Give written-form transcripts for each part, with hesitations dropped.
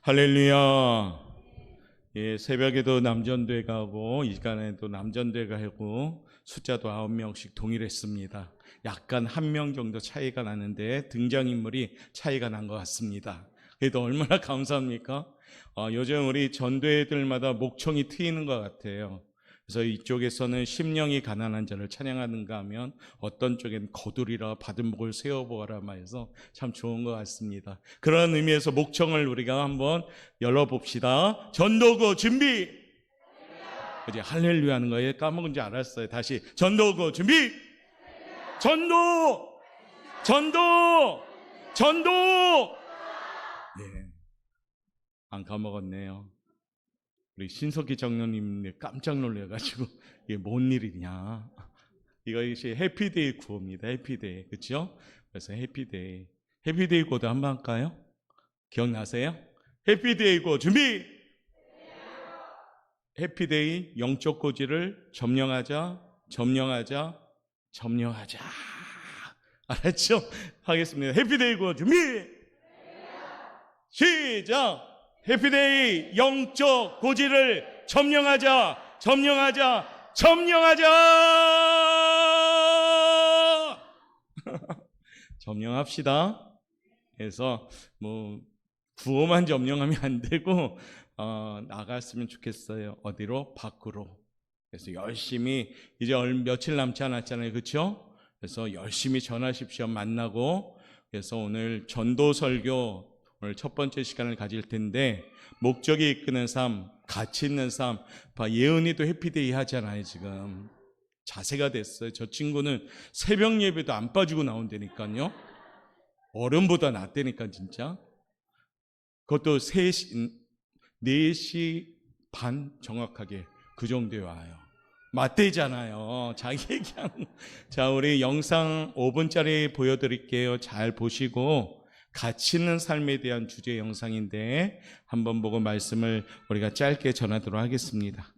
할렐루야. 예, 새벽에도 남전대 가고 이 시간에도 남전대 가고 숫자도 9명씩 동일했습니다. 약간 한 명 정도 차이가 나는데 등장인물이 차이가 난 것 같습니다. 그래도 얼마나 감사합니까? 요즘 우리 전도회들마다 목청이 트이는 것 같아요. 그래서 이쪽에서는 심령이 가난한 자를 찬양하는가 하면 어떤 쪽엔 거두리라 받은 목을 세워보아라 말해서 참 좋은 것 같습니다. 그런 의미에서 목청을 우리가 한번 열어봅시다. 전도구 준비. 이제 할렐루야 하는 거에 까먹은 줄 알았어요. 다시 전도구 준비. 전도 전도 전도. 예, 안 까먹었네요. 우리 신석기 장로님 깜짝 놀래가지고 이게 뭔 일이냐. 이것이 해피데이 구호입니다. 해피데이. 그렇죠? 그래서 해피데이. 해피데이 구호도 한번 할까요? 기억나세요? 해피데이 구호 준비. 해피데이 영적 고지를 점령하자, 점령하자, 점령하자. 알았죠? 하겠습니다. 해피데이 구호 준비. 시작. 해피데이 영적 고지를 점령하자, 점령하자, 점령하자. 점령합시다. 그래서 뭐 구호만 점령하면 안 되고 나갔으면 좋겠어요. 어디로? 밖으로. 그래서 열심히 이제 며칠 남지 않았잖아요. 그렇죠? 그래서 열심히 전하십시오. 만나고. 그래서 오늘 전도 설교 오늘 첫 번째 시간을 가질 텐데 목적이 이끄는 삶, 가치 있는 삶. 예은이도 해피데이 하잖아요. 지금 자세가 됐어요. 저 친구는 새벽 예배도 안 빠지고 나온다니까요. 어른보다 낫다니까 진짜. 그것도 3시, 4시 반 정확하게 그 정도에 와요. 맞대잖아요. 자기 얘기하는. 자, 우리 영상 5분짜리 보여드릴게요. 잘 보시고 가치 있는 삶에 대한 주제 영상인데 한번 보고 말씀을 우리가 짧게 전하도록 하겠습니다.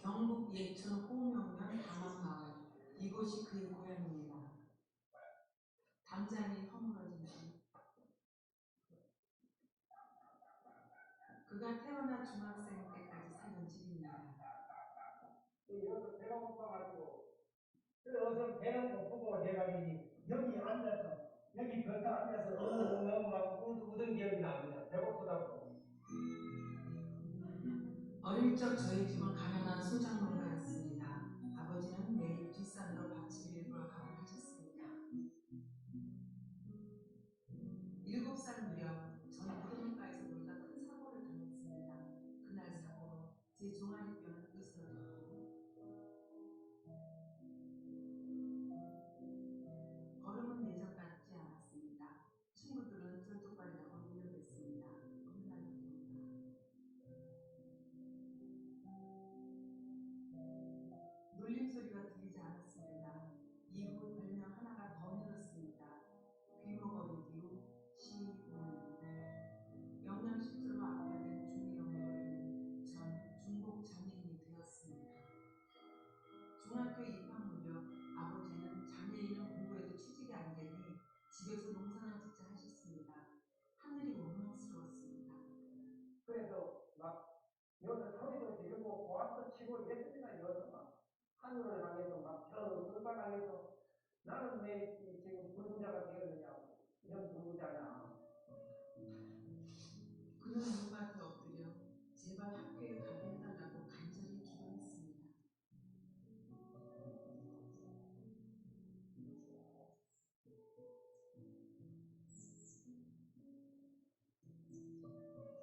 경북 예천 홍명면 다만마을, 이곳이 그의 고향입니다. 담장이 허물어진 집, 그가 태어나 중학생 때까지 살던 집입니다. 여기서 배가 고파가지고 어서 배는 고프고 해가지고 여기 앉아서 여기 겉에 앉아서 하고 우던 기억이 납니다. 배고프다고. 어릴 적 저희 집은 가난한 소작농가였습니다. 아버지는 매일 뒷산으로 밭을 일구러 가곤 하셨습니다. 7살 무렵 전 무덤가에서 놀다 큰 사고를 당했습니다. 그날 사고로 제 종아리뼈는 으스러졌고 걸음은 예전 같지 않았습니다. 친구들은 절뚝발이라고 놀려댔습니다. 어느 날부터인가 놀림 소리가 들리지 않았습니다. 이후 별명 하나가 더 늘었습니다. 귀머거리기우 시운. 영양실조로 악화된 중이염으로 인해 전 중복 장애인이 되었습니다. 중학교 입학 무렵 아버지는 자녀인은 공부에도 취직이 안 되니 집에서 농사나 짓자 하셨습니다. 하늘이 원망스러웠습니다. 그래서 막 여기서 소리도 지르고 고함도 치고 이랬습니다. 여기서 막 하늘을 향해서 막 저 물바닥에서 나는 왜 지금 불구자가 되었느냐고 이런 불구자냐. 그는 물밭에 엎드려 제발 학교에 가게 해달라고 간절히 기도했습니다.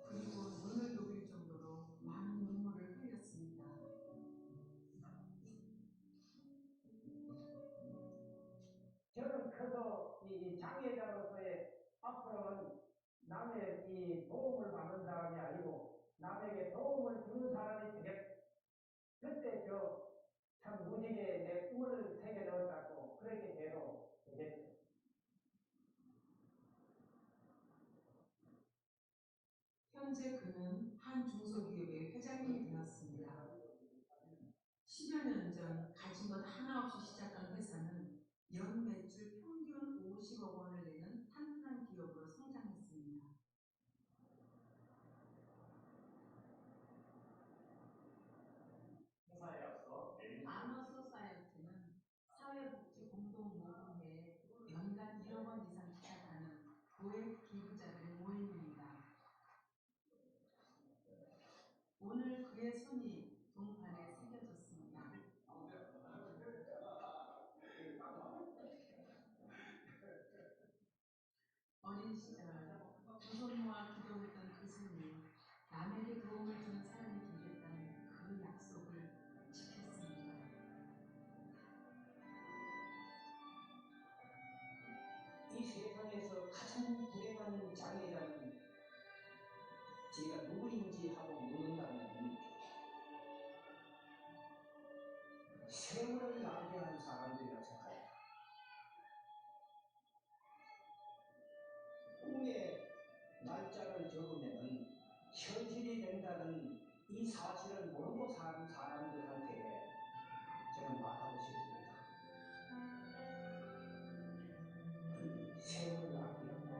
그리고 눈을 녹일 정도로 많은 눈물을 흘렸습니다. 저는 커서 이 장애자로서의 앞으로는 남의 이 도움을 받는 사람이 아니고 남에게 도움을 주는 사람이 되겠다. 그때 저 참 무지개 내 꿈을 새겨 넣었다고 그렇게 해도 되겠죠. 현재 그는 한 중소기업의 회장님이 되었습니다. 도움을 주는 사람이 되겠다는 그 약속을 지켰습니다. 이 세상에서 가장 불행한 장애자는 제가 누구인지 하고 묻는다면 세월을 낭비하는 사람들이라고 생각합니다. 꿈에 날짜를 적으면 현실이 된다는 이 사실을 모르고 사는 사람들한테 저는 말하고 싶습니다. 세월을 낭비한다.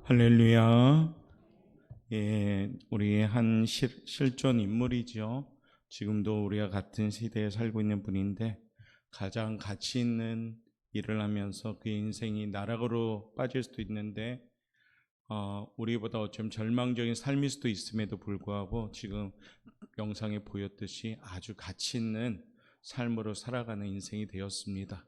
할렐루야. 예, 우리 한 실존 인물이죠. 지금도 우리가 같은 시대에 살고 있는 분인데 가장 가치 있는 일을 하면서 그의 인생이 나락으로 빠질 수도 있는데 우리보다 어쩌면 절망적인 삶일 수도 있음에도 불구하고 지금 영상에 보였듯이 아주 가치 있는 삶으로 살아가는 인생이 되었습니다.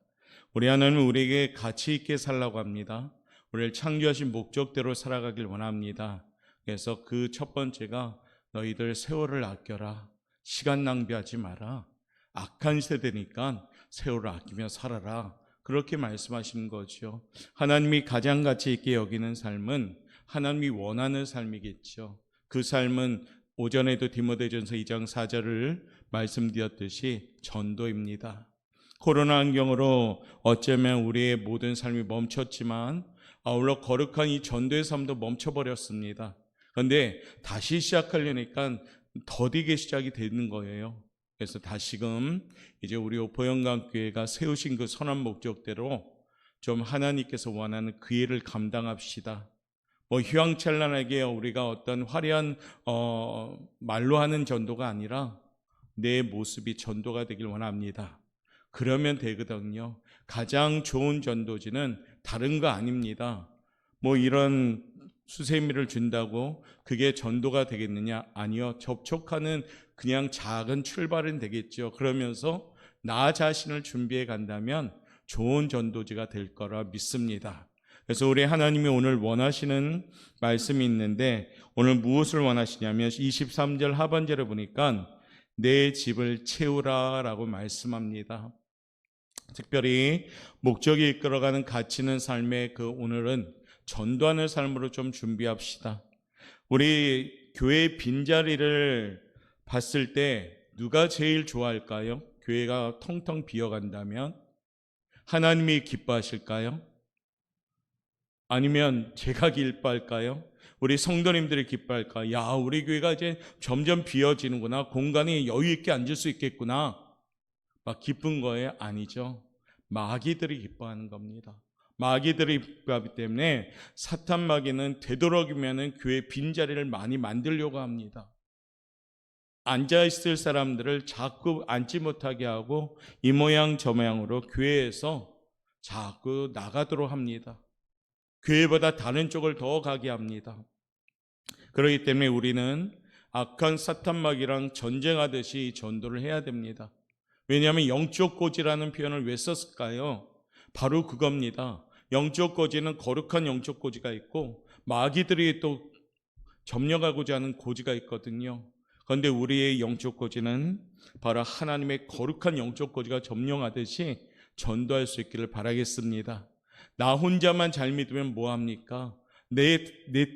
우리 하나님은 우리에게 가치 있게 살라고 합니다. 우리를 창조하신 목적대로 살아가길 원합니다. 그래서 그 첫 번째가 너희들 세월을 아껴라. 시간 낭비하지 마라. 악한 세대니까 세월을 아끼며 살아라. 그렇게 말씀하시는 거죠. 하나님이 가장 가치 있게 여기는 삶은 하나님이 원하는 삶이겠죠. 그 삶은 오전에도 디모데전서 2장 4절을 말씀드렸듯이 전도입니다. 코로나 환경으로 어쩌면 우리의 모든 삶이 멈췄지만 아울러 거룩한 이 전도의 삶도 멈춰버렸습니다. 그런데 다시 시작하려니까 더디게 시작이 되는 거예요. 그래서 다시금 이제 우리 오포영광교회가 세우신 그 선한 목적대로 좀 하나님께서 원하는 그 일을 감당합시다. 휘황찬란하게 우리가 어떤 화려한 말로 하는 전도가 아니라 내 모습이 전도가 되길 원합니다. 그러면 되거든요. 가장 좋은 전도지는 다른 거 아닙니다. 이런 수세미를 준다고 그게 전도가 되겠느냐? 아니요. 접촉하는 그냥 작은 출발은 되겠죠. 그러면서 나 자신을 준비해 간다면 좋은 전도지가 될 거라 믿습니다. 그래서 우리 하나님이 오늘 원하시는 말씀이 있는데 오늘 무엇을 원하시냐면 23절 하반절에 보니까 내 집을 채우라 라고 말씀합니다. 특별히 목적이 이끌어가는 가치 있는 삶의 그 오늘은 전도하는 삶으로 좀 준비합시다. 우리 교회 빈자리를 봤을 때 누가 제일 좋아할까요? 교회가 텅텅 비어간다면 하나님이 기뻐하실까요? 아니면 제가 기뻐할까요? 우리 성도님들이 기뻐할까요? 야, 우리 교회가 이제 점점 비어지는구나. 공간이 여유 있게 앉을 수 있겠구나. 막 기쁜 거예요? 아니죠. 마귀들이 기뻐하는 겁니다. 마귀들이 기뻐하기 때문에 사탄 마귀는 되도록이면 교회 빈자리를 많이 만들려고 합니다. 앉아있을 사람들을 자꾸 앉지 못하게 하고 이 모양 저 모양으로 교회에서 자꾸 나가도록 합니다. 교회보다 다른 쪽을 더 가게 합니다. 그렇기 때문에 우리는 악한 사탄 마귀랑 전쟁하듯이 전도를 해야 됩니다. 왜냐하면 영적 고지라는 표현을 왜 썼을까요? 바로 그겁니다. 영적 고지는 거룩한 영적 고지가 있고 마귀들이 또 점령하고자 하는 고지가 있거든요. 그런데 우리의 영적 고지는 바로 하나님의 거룩한 영적 고지가 점령하듯이 전도할 수 있기를 바라겠습니다. 나 혼자만 잘 믿으면 뭐합니까? 내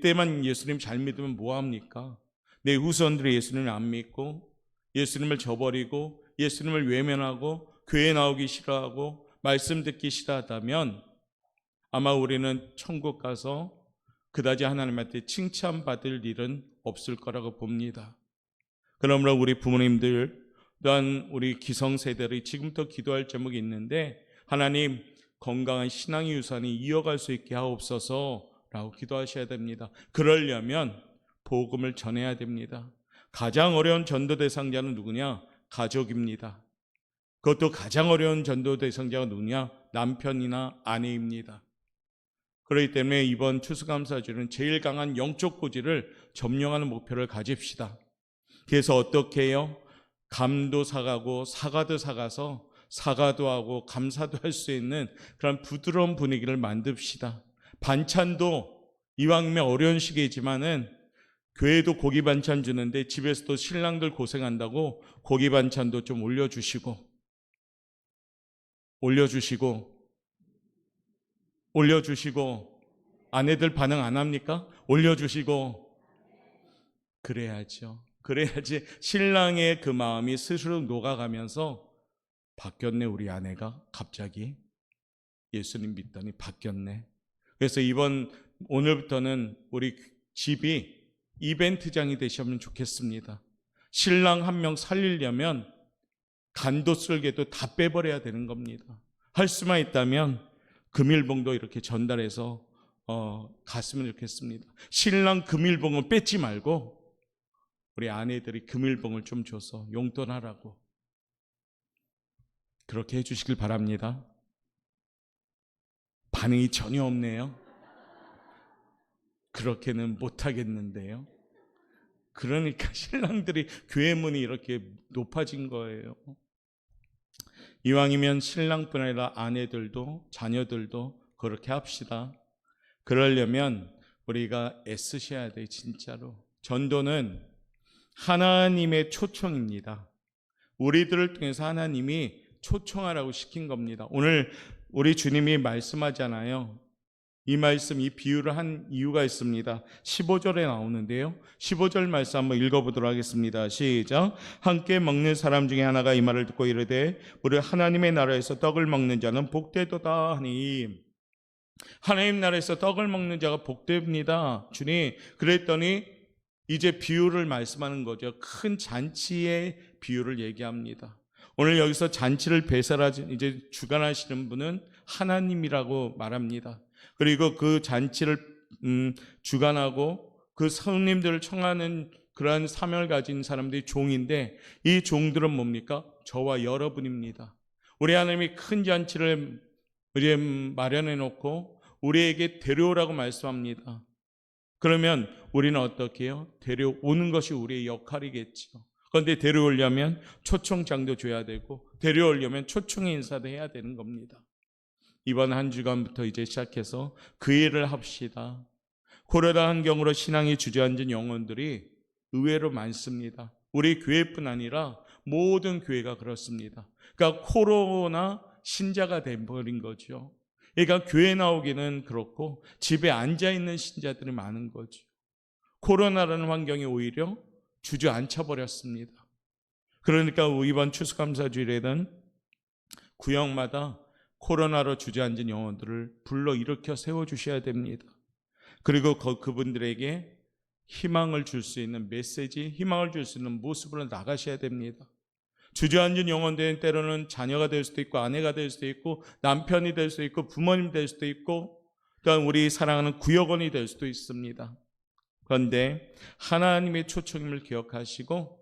때만 예수님 잘 믿으면 뭐합니까? 내 후손들이 예수님을 안 믿고 예수님을 저버리고 예수님을 외면하고 교회 나오기 싫어하고 말씀 듣기 싫어하다면 아마 우리는 천국 가서 그다지 하나님한테 칭찬받을 일은 없을 거라고 봅니다. 그러므로 우리 부모님들 또한 우리 기성세대들이 지금부터 기도할 제목이 있는데, 하나님 건강한 신앙의 유산이 이어갈 수 있게 하옵소서라고 기도하셔야 됩니다. 그러려면 복음을 전해야 됩니다. 가장 어려운 전도 대상자는 누구냐? 가족입니다. 그것도 가장 어려운 전도 대상자가 누구냐? 남편이나 아내입니다. 그렇기 때문에 이번 추수감사주는 제일 강한 영적 고지를 점령하는 목표를 가집시다. 그래서 어떻게 해요? 감도 사가고 사과도 사가서 사과도 하고 감사도 할 수 있는 그런 부드러운 분위기를 만듭시다. 반찬도 이왕이면 어려운 시기이지만은 교회도 고기 반찬 주는데 집에서도 신랑들 고생한다고 고기 반찬도 좀 올려주시고 아내들 반응 안 합니까? 올려주시고 그래야죠. 그래야지 신랑의 그 마음이 스스로 녹아가면서 바뀌었네, 우리 아내가 갑자기 예수님 믿더니 바뀌었네. 그래서 오늘부터는 우리 집이 이벤트장이 되시면 좋겠습니다. 신랑 한 명 살리려면 간도 쓸개도 다 빼버려야 되는 겁니다. 할 수만 있다면 금일봉도 이렇게 전달해서 갔으면 좋겠습니다. 신랑 금일봉은 뺏지 말고 우리 아내들이 금일봉을 좀 줘서 용돈하라고 그렇게 해주시길 바랍니다. 반응이 전혀 없네요. 그렇게는 못하겠는데요. 그러니까 신랑들이 교회 문이 이렇게 높아진 거예요. 이왕이면 신랑뿐 아니라 아내들도 자녀들도 그렇게 합시다. 그러려면 우리가 애쓰셔야 돼요. 진짜로. 전도는 하나님의 초청입니다. 우리들을 통해서 하나님이 초청하라고 시킨 겁니다. 오늘 우리 주님이 말씀하잖아요. 이 말씀, 이 비유를 한 이유가 있습니다. 15절에 나오는데요. 15절 말씀 한번 읽어보도록 하겠습니다. 시작. 함께 먹는 사람 중에 하나가 이 말을 듣고 이르되 우리 하나님의 나라에서 떡을 먹는 자는 복되도다 하니, 하나님 나라에서 떡을 먹는 자가 복됩니다. 주님, 그랬더니 이제 비유를 말씀하는 거죠. 큰 잔치의 비유를 얘기합니다. 오늘 여기서 잔치를 이제 주관하시는 분은 하나님이라고 말합니다. 그리고 그 잔치를 주관하고 그 손님들을 청하는 그러한 사명을 가진 사람들이 종인데, 이 종들은 뭡니까? 저와 여러분입니다. 우리 하나님이 큰 잔치를 이제 마련해 놓고 우리에게 데려오라고 말씀합니다. 그러면 우리는 어떻게 해요? 데려오는 것이 우리의 역할이겠죠. 그런데 데려오려면 초청장도 줘야 되고 데려오려면 초청의 인사도 해야 되는 겁니다. 이번 한 주간부터 이제 시작해서 그 일을 합시다. 코로나 환경으로 신앙이 주저앉은 영혼들이 의외로 많습니다. 우리 교회뿐 아니라 모든 교회가 그렇습니다. 그러니까 코로나 신자가 돼버린 거죠. 그러니까 교회 나오기는 그렇고 집에 앉아있는 신자들이 많은 거죠. 코로나라는 환경이 오히려 주저앉혀버렸습니다. 그러니까 이번 추수감사주일에는 구역마다 코로나로 주저앉은 영혼들을 불러일으켜 세워주셔야 됩니다. 그리고 그분들에게 희망을 줄 수 있는 메시지, 희망을 줄 수 있는 모습으로 나가셔야 됩니다. 주저앉은 영혼들은 때로는 자녀가 될 수도 있고 아내가 될 수도 있고 남편이 될 수도 있고 부모님 될 수도 있고 또한 우리 사랑하는 구역원이 될 수도 있습니다. 그런데 하나님의 초청임을 기억하시고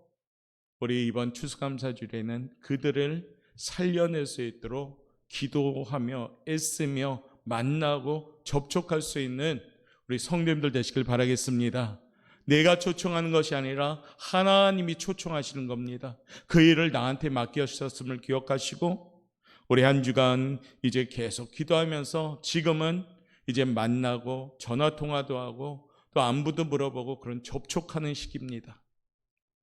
우리 이번 추수감사주일에는 그들을 살려낼 수 있도록 기도하며 애쓰며 만나고 접촉할 수 있는 우리 성도님들 되시길 바라겠습니다. 내가 초청하는 것이 아니라 하나님이 초청하시는 겁니다. 그 일을 나한테 맡기셨음을 기억하시고 우리 한 주간 이제 계속 기도하면서 지금은 이제 만나고 전화통화도 하고 또 안부도 물어보고 그런 접촉하는 시기입니다.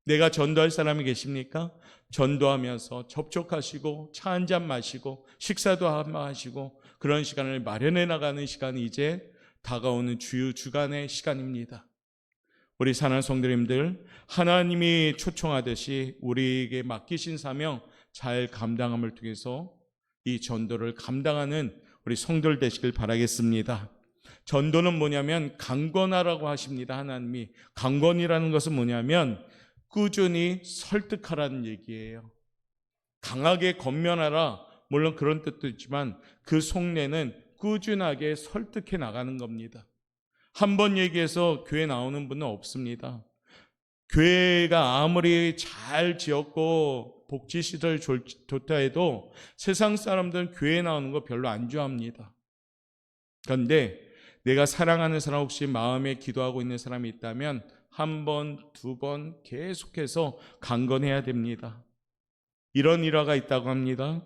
내가 전도할 사람이 계십니까? 전도하면서 접촉하시고 차 한잔 마시고 식사도 한번 하시고 그런 시간을 마련해 나가는 시간이 이제 다가오는 주간의 시간입니다. 우리 사랑하는 성도님들, 하나님이 초청하듯이 우리에게 맡기신 사명 잘 감당함을 통해서 이 전도를 감당하는 우리 성도들 되시길 바라겠습니다. 전도는 뭐냐면 강권하라고 하십니다. 하나님이. 강권이라는 것은 뭐냐면 꾸준히 설득하라는 얘기예요. 강하게 권면하라, 물론 그런 뜻도 있지만 그 속내는 꾸준하게 설득해 나가는 겁니다. 한 번 얘기해서 교회 나오는 분은 없습니다. 교회가 아무리 잘 지었고 복지시설 좋다 해도 세상 사람들은 교회 나오는 거 별로 안 좋아합니다. 그런데 내가 사랑하는 사람, 혹시 마음에 기도하고 있는 사람이 있다면 한 번, 두 번 계속해서 강건해야 됩니다. 이런 일화가 있다고 합니다.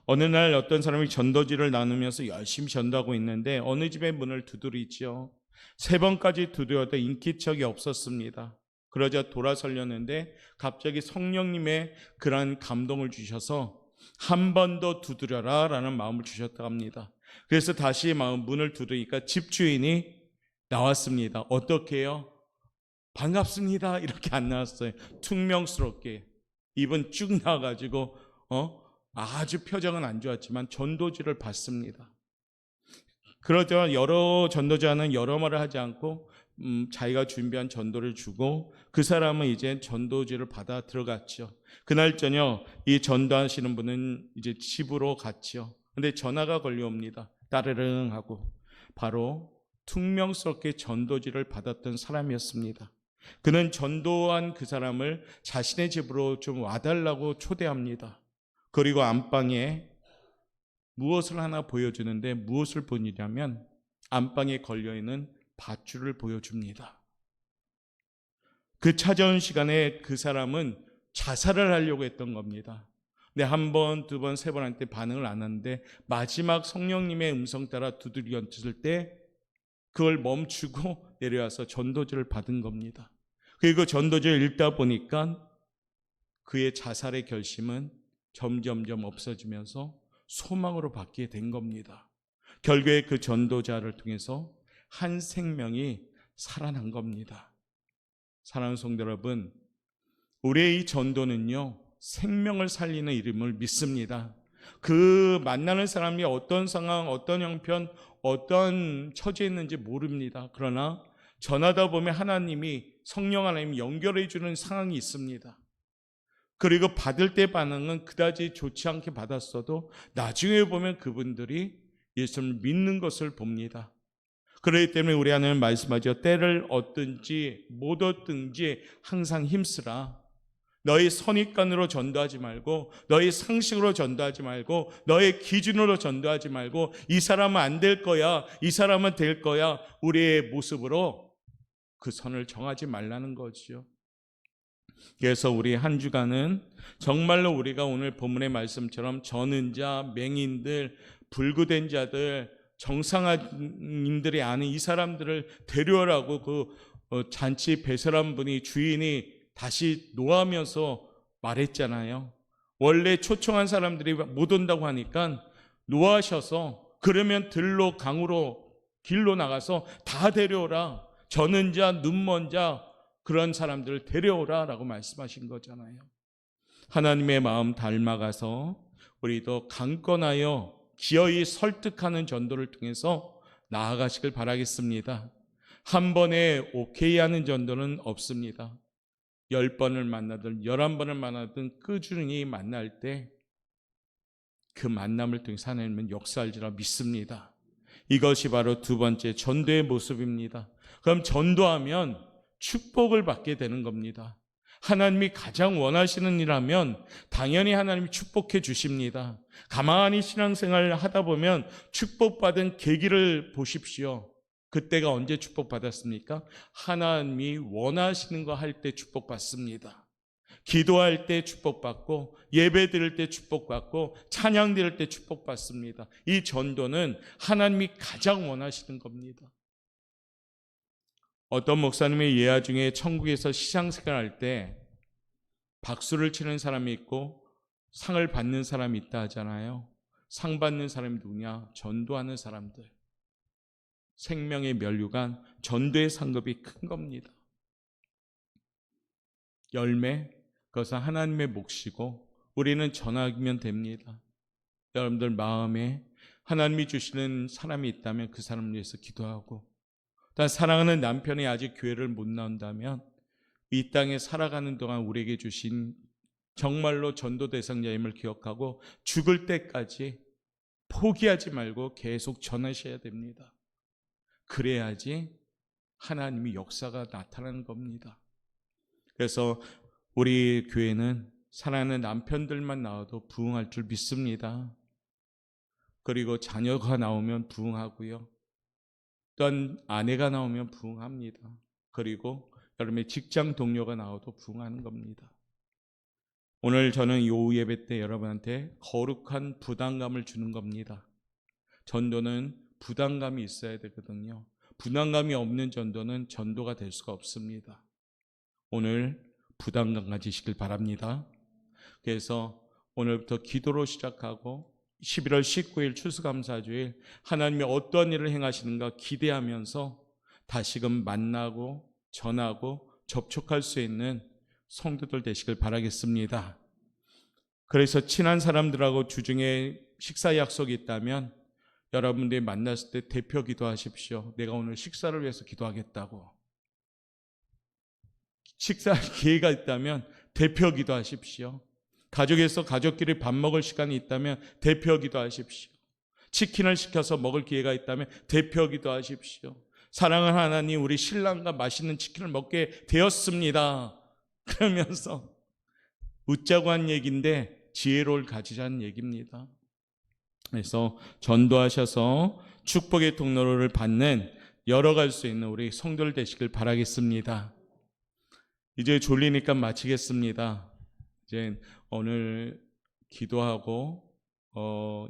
어느 날 어떤 사람이 전도지를 나누면서 열심히 전도하고 있는데 어느 집의 문을 두드리죠. 3번까지 두드려도 인기척이 없었습니다. 그러자 돌아서려는데 갑자기 성령님의 그러한 감동을 주셔서 한 번 더 두드려라 라는 마음을 주셨다고 합니다. 그래서 다시 문을 두드리니까 집주인이 나왔습니다. 어떻게 해요? 반갑습니다 이렇게 안 나왔어요. 퉁명스럽게 입은 쭉 나와가지고 아주 표정은 안 좋았지만 전도지를 받습니다. 그러자 여러 전도자는 여러 말을 하지 않고 자기가 준비한 전도를 주고 그 사람은 이제 전도지를 받아 들어갔죠. 그날 저녁 이 전도하시는 분은 이제 집으로 갔죠. 근데 전화가 걸려옵니다. 따르릉 하고 바로 퉁명스럽게 전도지를 받았던 사람이었습니다. 그는 전도한 그 사람을 자신의 집으로 좀 와달라고 초대합니다. 그리고 안방에 무엇을 하나 보여주는데 무엇을 보이냐면 안방에 걸려있는 밧줄을 보여줍니다. 그 찾아온 시간에 그 사람은 자살을 하려고 했던 겁니다. 근데 한 번, 두 번, 세 번한테 반응을 안 하는데 마지막 성령님의 음성 따라 두드렸을 때 그걸 멈추고 내려와서 전도지를 받은 겁니다. 그리고 전도지를 읽다 보니까 그의 자살의 결심은 점점점 없어지면서 소망으로 바뀌게 된 겁니다. 결국에 그 전도자를 통해서 한 생명이 살아난 겁니다. 사랑하는 성도 여러분, 우리의 이 전도는요, 생명을 살리는 이름을 믿습니다. 그 만나는 사람이 어떤 상황, 어떤 형편, 어떤 처지에 있는지 모릅니다. 그러나 전하다 보면 성령 하나님이 연결해 주는 상황이 있습니다. 그리고 받을 때 반응은 그다지 좋지 않게 받았어도 나중에 보면 그분들이 예수를 믿는 것을 봅니다. 그렇기 때문에 우리 하나님 말씀하죠. 때를 얻든지 못 얻든지 항상 힘쓰라. 너희 선입관으로 전도하지 말고, 너희 상식으로 전도하지 말고, 너의 기준으로 전도하지 말고, 이 사람은 안 될 거야, 이 사람은 될 거야, 우리의 모습으로 그 선을 정하지 말라는 거죠. 그래서 우리 한 주간은 정말로 우리가 오늘 본문의 말씀처럼 저는 자, 맹인들, 불구된 자들, 정상인들이 아닌 이 사람들을 데려오라고 그 잔치 배설한 분이, 주인이 다시 노하면서 말했잖아요. 원래 초청한 사람들이 못 온다고 하니까 노하셔서 그러면 들로, 강으로, 길로 나가서 다 데려오라. 저는 자, 눈먼 자, 그런 사람들을 데려오라 라고 말씀하신 거잖아요. 하나님의 마음 닮아가서 우리도 강건하여 기어이 설득하는 전도를 통해서 나아가시길 바라겠습니다. 한 번에 오케이 하는 전도는 없습니다. 10번을 만나든 11번을 만나든 꾸준히 만날 때 그 만남을 통해서 하나님은 역사할지라 믿습니다. 이것이 바로 두 번째 전도의 모습입니다. 그럼 전도하면 축복을 받게 되는 겁니다. 하나님이 가장 원하시는 일하면 당연히 하나님이 축복해 주십니다. 가만히 신앙생활을 하다 보면 축복받은 계기를 보십시오. 그때가 언제 축복받았습니까? 하나님이 원하시는 거 할 때 축복받습니다. 기도할 때 축복받고, 예배 드릴 때 축복받고, 찬양 드릴 때 축복받습니다. 이 전도는 하나님이 가장 원하시는 겁니다. 어떤 목사님의 예화 중에 천국에서 시상식을 할 때 박수를 치는 사람이 있고 상을 받는 사람이 있다 하잖아요. 상 받는 사람이 누구냐? 전도하는 사람들. 생명의 면류관, 전도의 상급이 큰 겁니다. 열매, 그것은 하나님의 몫이고 우리는 전하면 됩니다. 여러분들 마음에 하나님이 주시는 사람이 있다면 그 사람을 위해서 기도하고, 또 사랑하는 남편이 아직 교회를 못 나온다면 이 땅에 살아가는 동안 우리에게 주신 정말로 전도 대상자임을 기억하고 죽을 때까지 포기하지 말고 계속 전하셔야 됩니다. 그래야지 하나님의 역사가 나타나는 겁니다. 그래서 우리 교회는 사랑하는 남편들만 나와도 부흥할 줄 믿습니다. 그리고 자녀가 나오면 부흥하고요. 또한 아내가 나오면 부흥합니다. 그리고 여러분의 직장 동료가 나와도 부흥하는 겁니다. 오늘 저는 이 오후 예배 때 여러분한테 거룩한 부담감을 주는 겁니다. 전도는 부담감이 있어야 되거든요. 부담감이 없는 전도는 전도가 될 수가 없습니다. 오늘 부담감 가지시길 바랍니다. 그래서 오늘부터 기도로 시작하고 11월 19일 추수감사주일 하나님이 어떤 일을 행하시는가 기대하면서 다시금 만나고 전하고 접촉할 수 있는 성도들 되시길 바라겠습니다. 그래서 친한 사람들하고 주중에 식사 약속이 있다면 여러분들이 만났을 때 대표 기도하십시오. 내가 오늘 식사를 위해서 기도하겠다고. 식사할 기회가 있다면 대표 기도하십시오. 가족에서 가족끼리 밥 먹을 시간이 있다면 대표 기도하십시오. 치킨을 시켜서 먹을 기회가 있다면 대표 기도하십시오. 사랑하는 하나님, 우리 신랑과 맛있는 치킨을 먹게 되었습니다. 그러면서 웃자고 한 얘기인데 지혜로울 가지자는 얘기입니다. 그래서 전도하셔서 축복의 통로를 받는 열어갈 수 있는 우리 성도들 되시길 바라겠습니다. 이제 졸리니까 마치겠습니다. 이제 오늘 기도하고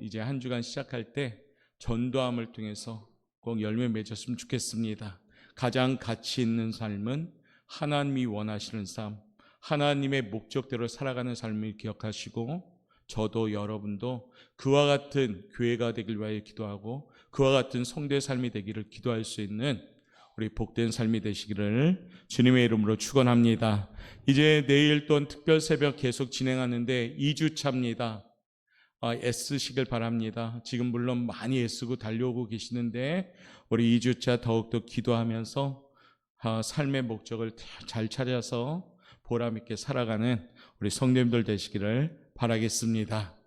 이제 한 주간 시작할 때 전도함을 통해서 꼭 열매 맺었으면 좋겠습니다. 가장 가치 있는 삶은 하나님이 원하시는 삶, 하나님의 목적대로 살아가는 삶을 기억하시고, 저도 여러분도 그와 같은 교회가 되길 위하여 기도하고 그와 같은 성도의 삶이 되기를 기도할 수 있는 우리 복된 삶이 되시기를 주님의 이름으로 축원합니다. 이제 내일 또 특별 새벽 계속 진행하는데 2주차입니다. 애쓰시길 바랍니다. 지금 물론 많이 애쓰고 달려오고 계시는데 우리 2주차 더욱더 기도하면서 삶의 목적을 잘 찾아서 보람 있게 살아가는 우리 성도님들 되시기를 바라겠습니다.